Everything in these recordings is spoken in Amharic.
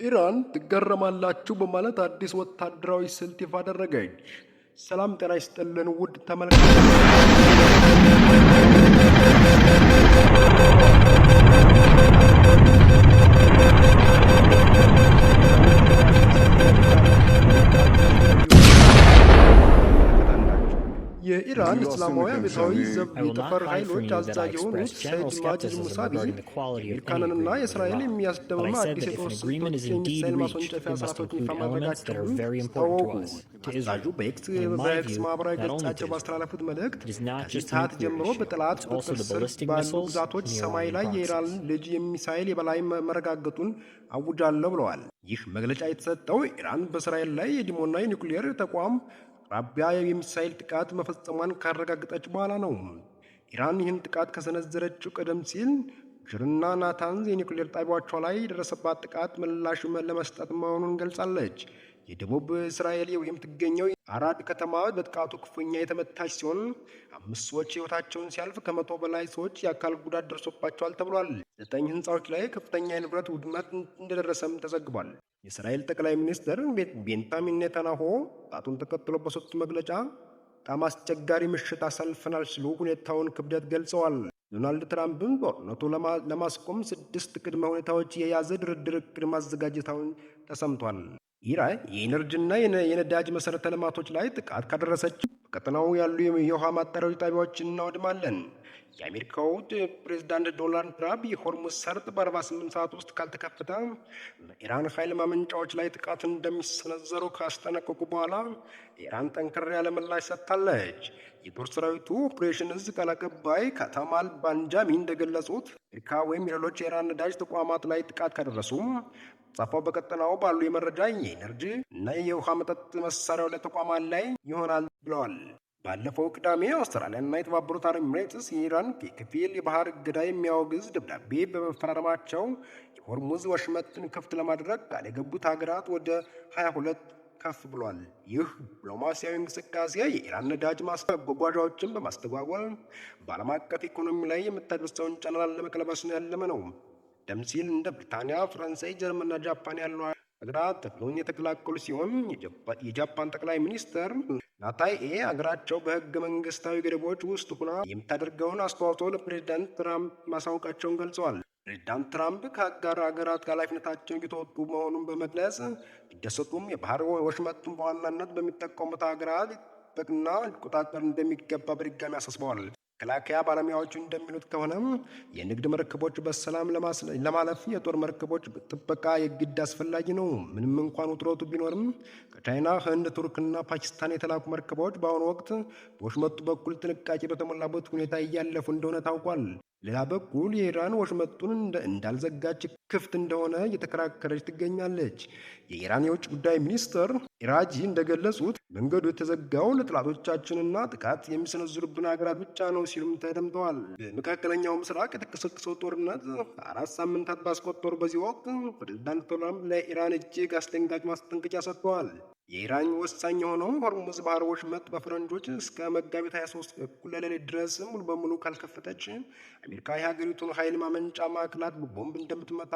ኢራን ትገረማላችሁ በማለት አዲስ ወታደራዊ ስልት ይፋ አደረገች። ሰላም ጤና ይስጥልን ውድ ተመልካቾች። የኢራን እስላማዊ አብዮታዊ ዘብ የጠፈር ኃይሎች አዛዥ የሆኑት ሰይድ ማጅድ ሙሳቪ የአሜሪካንና የእስራኤል የሚያስደምም አዲስ የጦር ስልቶች የሚሳይል ማስወንጨፊያ ስርዓቶችን ይፋ ማድረጋቸውን አስታወቁ። አዛዡ በኤክስ ማህበራዊ ገጻቸው ባስተላለፉት መልእክት ከዚህ ሰዓት ጀምሮ በጠላት ቁጥጥር ስር ባሉ ግዛቶች ሰማይ ላይ የኢራን ልጅ የሚሳይል የበላይ መረጋገጡን አውጃለሁ ብለዋል። ይህ መግለጫ የተሰጠው ኢራን በእስራኤል ላይ የዲሞና የኒውክሌር ተቋም አቅራቢያ የሚሳይል ጥቃት መፈጸሟን ካረጋገጠች በኋላ ነው። ኢራን ይህን ጥቃት ከሰነዘረችው ቀደም ሲል ጅርና ናታንዝ የኒውክሌር ጣቢያዎቿ ላይ የደረሰባት ጥቃት ምላሽ ለመስጠት መሆኑን ገልጻለች። የደቡብ እስራኤል የምትገኘው አራድ ከተማ በጥቃቱ ክፉኛ የተመታች ሲሆን 5 ሰዎች ሕይወታቸውን ሲያልፍ ከ100 በላይ ሰዎች የአካል ጉዳት ደርሶባቸዋል ተብሏል። 9 ህንፃዎች ላይ ከፍተኛ የንብረት ውድመት እንደደረሰም ተዘግቧል። የእስራኤል ጠቅላይ ሚኒስትር ቤንያሚን ኔታንያሁ ጥቃቱን ተከትሎ በሰጡት መግለጫ በጣም አስቸጋሪ ምሽት አሳልፈናል ሲሉ ሁኔታውን ክብደት ገልጸዋል። ዶናልድ ትራምፕም ጦርነቱ ለማስቆም 6 ቅድመ ሁኔታዎች የያዘ ድርድር እቅድ ማዘጋጀታውን ተሰምቷል። ኢራን የኢነርጂና የነዳጅ መሰረተ ልማቶች ላይ ጥቃት ካደረሰች በቀጠናው ያሉ የውሃ ማጣሪያ ጣቢያዎችን እናወድማለን። የአሜሪካው ፕሬዝዳንት ዶናልድ ትራምፕ የሆርሙዝ ሰርጥ በ48 ሰዓት ውስጥ ካልተከፈተ በኢራን ኃይል ማመንጫዎች ላይ ጥቃት እንደሚሰነዘሩ ካስጠነቀቁ በኋላ ኢራን ጠንከር ያለ ምላሽ ሰጥታለች። የጦር ሰራዊቱ ኦፕሬሽን እዝ ቃል አቀባይ ካታማል ባንጃሚ እንደገለጹት አሜሪካ ወይም ሌሎች የኢራን ነዳጅ ተቋማት ላይ ጥቃት ካደረሱ ጻፋው በቀጠናው ባሉ የመረጃ የኤነርጂ እና የውሃ መጠጥ መሳሪያው ተቋማት ላይ ይሆናል ብለዋል። ባለፈው ቅዳሜ አውስትራሊያና የተባበሩት አረብ ኤሚሬትስ የኢራን ከፊል የባህር እገዳ የሚያወግዝ ደብዳቤ በመፈራረማቸው የሆርሙዝ ወሽመጥን ክፍት ለማድረግ ቃል የገቡት ሀገራት ወደ 22 ከፍ ብሏል። ይህ ዲፕሎማሲያዊ እንቅስቃሴ የኢራን ነዳጅ ማጓጓዣዎችን በማስተጓጎል በዓለም አቀፍ ኢኮኖሚ ላይ የምታደርሰውን ጫና ለመቀልበስ ያለመ ነው። ቀደም ሲል እንደ ብሪታንያ፣ ፈረንሳይ፣ ጀርመንና ጃፓን ያሉ ሀገራት ተክሎን የተከላከሉ ሲሆን የጃፓን ጠቅላይ ሚኒስትር ናታይኤ ሀገራቸው በህገ መንግስታዊ ገደቦች ውስጥ ሆና የምታደርገውን አስተዋጽኦ ለፕሬዚዳንት ትራምፕ ማሳወቃቸውን ገልጸዋል። ፕሬዚዳንት ትራምፕ ከአጋር ሀገራት ኃላፊነታቸውን እየተወጡ መሆኑን በመግለጽ ቢደሰቱም የባህር ወሽመጡን በዋናነት በሚጠቀሙት ሀገራት ሊጠበቅና ሊቆጣጠር እንደሚገባ በድጋሚ አሳስበዋል። መከላከያ ባለሙያዎቹ እንደሚሉት ከሆነም የንግድ መርከቦች በሰላም ለማለፍ የጦር መርከቦች ጥበቃ የግድ አስፈላጊ ነው። ምንም እንኳን ውጥረቱ ቢኖርም ከቻይና፣ ህንድ፣ ቱርክና ፓኪስታን የተላኩ መርከቦች በአሁኑ ወቅት በወሽመጡ በኩል ጥንቃቄ በተሞላበት ሁኔታ እያለፉ እንደሆነ ታውቋል። ሌላ በኩል የኢራን ወሽመጡን እንዳልዘጋች ክፍት እንደሆነ እየተከራከረች ትገኛለች። የኢራን የውጭ ጉዳይ ሚኒስትር ኢራጂ እንደገለጹት መንገዱ የተዘጋው ለጠላቶቻችንና ጥቃት የሚሰነዝሩብን ሀገራት ብቻ ነው ሲሉም ተደምጠዋል። በመካከለኛው ምስራቅ የተቀሰቀሰው ጦርነት 4 ሳምንታት ባስቆጠሩ በዚህ ወቅት ፕሬዝዳንት ትራምፕ ለኢራን እጅግ አስደንጋጭ ማስጠንቀቂያ ሰጥተዋል። የኢራን ወሳኝ የሆነው ሆርሙዝ ባህር ወሽመጥ በፈረንጆች እስከ መጋቢት 23 እኩለ ሌሊት ድረስ ሙሉ በሙሉ ካልከፈተች አሜሪካ የሀገሪቱን ኃይል ማመንጫ ማዕከላት በቦምብ እንደምትመታ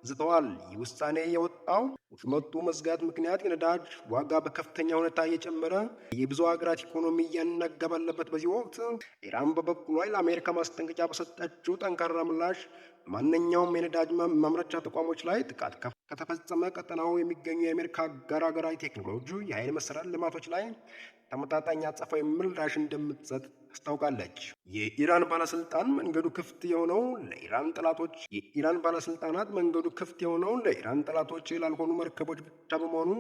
ዝተዋል። ይህ ውሳኔ የወጣው ወሽመጡ መዝጋት ምክንያት የነዳጅ ዋጋ በከፍተኛ ሁኔታ እየጨመረ የብዙ ሀገራት ኢኮኖሚ እያናጋ ባለበት በዚህ ወቅት ኢራን በበኩሏ ለአሜሪካ ማስጠንቀቂያ በሰጠችው ጠንካራ ምላሽ ማንኛውም የነዳጅ ማምረቻ ተቋሞች ላይ ጥቃት ከተፈጸመ ቀጠናው የሚገኙ የአሜሪካ አጋር ሀገራዊ ቴክኖሎጂ የኃይል መሰረተ ልማቶች ላይ ተመጣጣኝ አጸፋዊ ምላሽ እንደምትሰጥ አስታውቃለች። የኢራን ባለስልጣናት መንገዱ ክፍት የሆነው ለኢራን ጠላቶች ላልሆኑ መርከቦች ብቻ በመሆኑ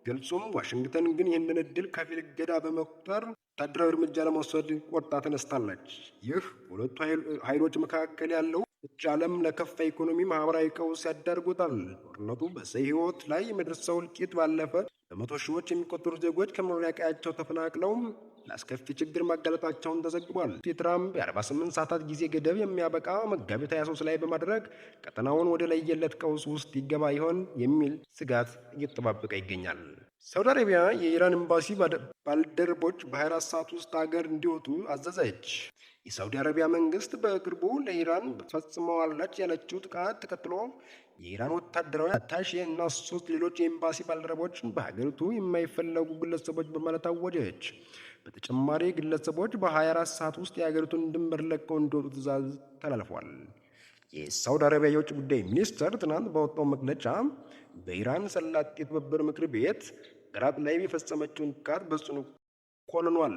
ገልጹም ዋሽንግተን ግን ይህንን እድል ከፊል እገዳ በመቁጠር ወታደራዊ እርምጃ ለመውሰድ ቆርጣ ተነስታለች። ይህ በሁለቱ ኃይሎች መካከል ያለው ዓለም ለከፋ ኢኮኖሚ ማህበራዊ ቀውስ ያዳርጎታል። ጦርነቱ በሰው ህይወት ላይ የመድረሰው እልቂት ባለፈ በመቶ ሺዎች የሚቆጠሩ ዜጎች ከመኖሪያ ቀያቸው ተፈናቅለው ለአስከፊ ችግር ማጋለጣቸውን ተዘግቧል። የትራምፕ የ48 ሰዓታት ጊዜ ገደብ የሚያበቃ መጋቢት 23 ላይ በማድረግ ቀጠናውን ወደ ለየለት ቀውስ ውስጥ ይገባ ይሆን የሚል ስጋት እየተጠባበቀ ይገኛል። ሳውዲ አረቢያ የኢራን ኤምባሲ ባልደረቦች በ24 ሰዓት ውስጥ ሀገር እንዲወጡ አዘዘች። የሳውዲ አረቢያ መንግስት በቅርቡ ለኢራን ፈጽመዋለች ያለችው ጥቃት ተከትሎ የኢራን ወታደራዊ አታሼ እና 3 ሌሎች የኤምባሲ ባልደረቦችን በሀገሪቱ የማይፈለጉ ግለሰቦች በማለት አወጀች። በተጨማሪ ግለሰቦች በ24 ሰዓት ውስጥ የሀገሪቱን ድንበር ለቀው እንዲወጡ ትዕዛዝ ተላልፏል። የሳውዲ አረቢያ የውጭ ጉዳይ ሚኒስትር ትናንት ባወጣው መግለጫ በኢራን ሰላጤ ትብብር ምክር ቤት ሀገራት ላይ የፈጸመችውን ጥቃት በጽኑ ኮንኗል።